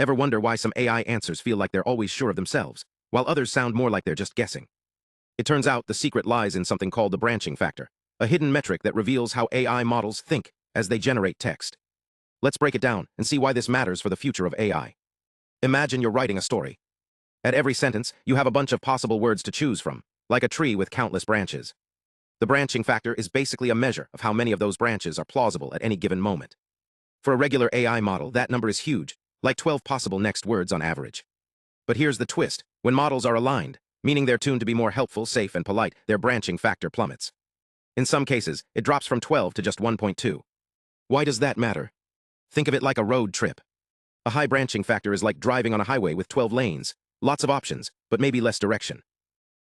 Ever wonder why some AI answers feel like they're always sure of themselves, while others sound more like they're just guessing? It turns out the secret lies in something called the branching factor, a hidden metric that reveals how AI models think as they generate text. Let's break it down and see why this matters for the future of AI. Imagine you're writing a story. At every sentence, you have a bunch of possible words to choose from, like a tree with countless branches. The branching factor is basically a measure of how many of those branches are plausible at any given moment. For a regular AI model, that number is huge, like 12 possible next words on average. But here's the twist. When models are aligned, meaning they're tuned to be more helpful, safe, and polite, their branching factor plummets. In some cases, it drops from 12 to just 1.2. Why does that matter? Think of it like a road trip. A high branching factor is like driving on a highway with 12 lanes, lots of options, but maybe less direction.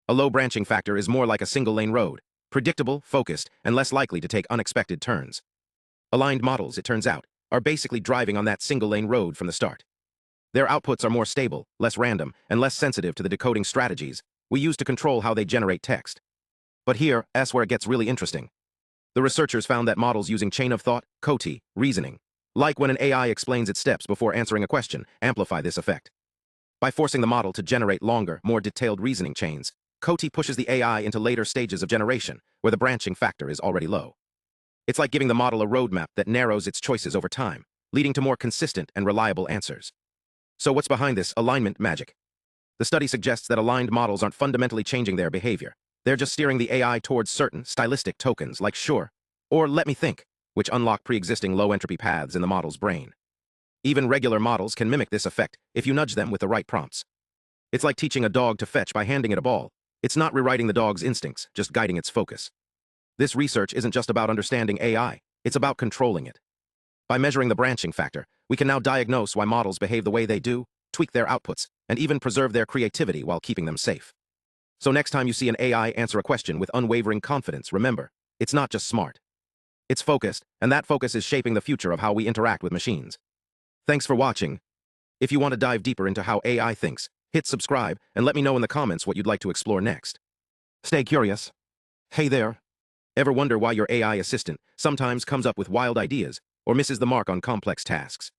A low branching factor is more like a single-lane road, predictable, focused, and less likely to take unexpected turns. Aligned models, it turns out, are basically driving on that single-lane road from the start. Their outputs are more stable, less random, and less sensitive to the decoding strategies we use to control how they generate text. But here's where it gets really interesting. The researchers found that models using chain of thought, decode, reasoning, like when an AI explains its steps before answering a question, amplify this effect. By forcing the model to generate longer, more detailed reasoning chains, decode pushes the AI into later stages of generation, where the branching factor is already low. It's like giving the model a roadmap that narrows its choices over time, leading to more consistent and reliable answers. So what's behind this alignment magic? The study suggests that aligned models aren't fundamentally changing their behavior. They're just steering the AI towards certain stylistic tokens like sure or let me think, which unlock pre-existing low-entropy paths in the model's brain. Even regular models can mimic this effect if you nudge them with the right prompts. It's like teaching a dog to fetch by handing it a ball. It's not rewriting the dog's instincts, just guiding its focus. This research isn't just about understanding AI, it's about controlling it. By measuring the branching factor, we can now diagnose why models behave the way they do, tweak their outputs, and even preserve their creativity while keeping them safe. So next time you see an AI answer a question with unwavering confidence, remember, it's not just smart. It's focused, and that focus is shaping the future of how we interact with machines. Thanks for watching. If you want to dive deeper into how AI thinks, hit subscribe and let me know in the comments what you'd like to explore next. Stay curious. Hey there. Ever wonder why your AI assistant sometimes comes up with wild ideas or misses the mark on complex tasks?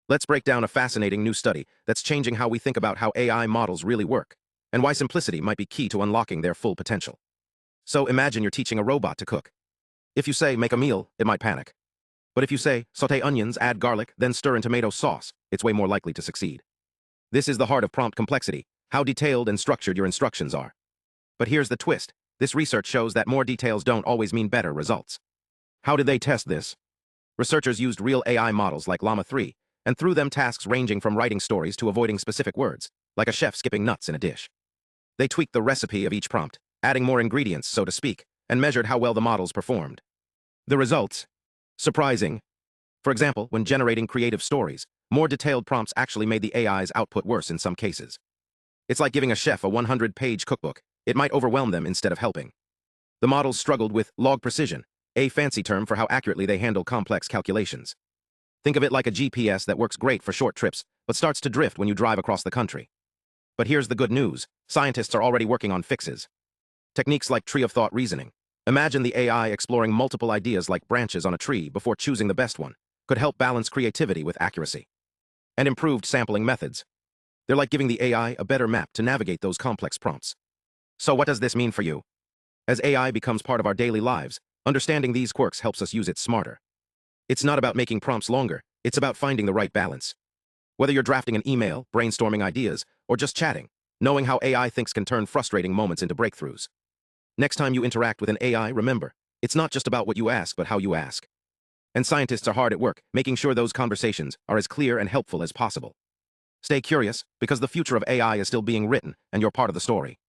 Let's break down a fascinating new study that's changing how we think about how AI models really work, and why simplicity might be key to unlocking their full potential. So imagine you're teaching a robot to cook. If you say, make a meal, it might panic. But if you say, saute onions, add garlic, then stir in tomato sauce, it's way more likely to succeed. This is the heart of prompt complexity, how detailed and structured your instructions are. But here's the twist. This research shows that more details don't always mean better results. How did they test this? Researchers used real AI models like Llama 3, and threw them tasks ranging from writing stories to avoiding specific words, like a chef skipping nuts in a dish. They tweaked the recipe of each prompt, adding more ingredients, so to speak, and measured how well the models performed. The results? Surprising. For example, when generating creative stories, more detailed prompts actually made the AI's output worse in some cases. It's like giving a chef a 100-page cookbook. It might overwhelm them instead of helping. The models struggled with log precision, a fancy term for how accurately they handle complex calculations. Think of it like a GPS that works great for short trips, but starts to drift when you drive across the country. But here's the good news. Scientists are already working on fixes. Techniques like tree of thought reasoning. Imagine the AI exploring multiple ideas like branches on a tree before choosing the best one, could help balance creativity with accuracy. And improved sampling methods. They're like giving the AI a better map to navigate those complex prompts. So what does this mean for you? As AI becomes part of our daily lives, understanding these quirks helps us use it smarter. It's not about making prompts longer, it's about finding the right balance. Whether you're drafting an email, brainstorming ideas, or just chatting, knowing how AI thinks can turn frustrating moments into breakthroughs. Next time you interact with an AI, remember, it's not just about what you ask, but how you ask. And scientists are hard at work, making sure those conversations are as clear and helpful as possible. Stay curious, because the future of AI is still being written, and you're part of the story.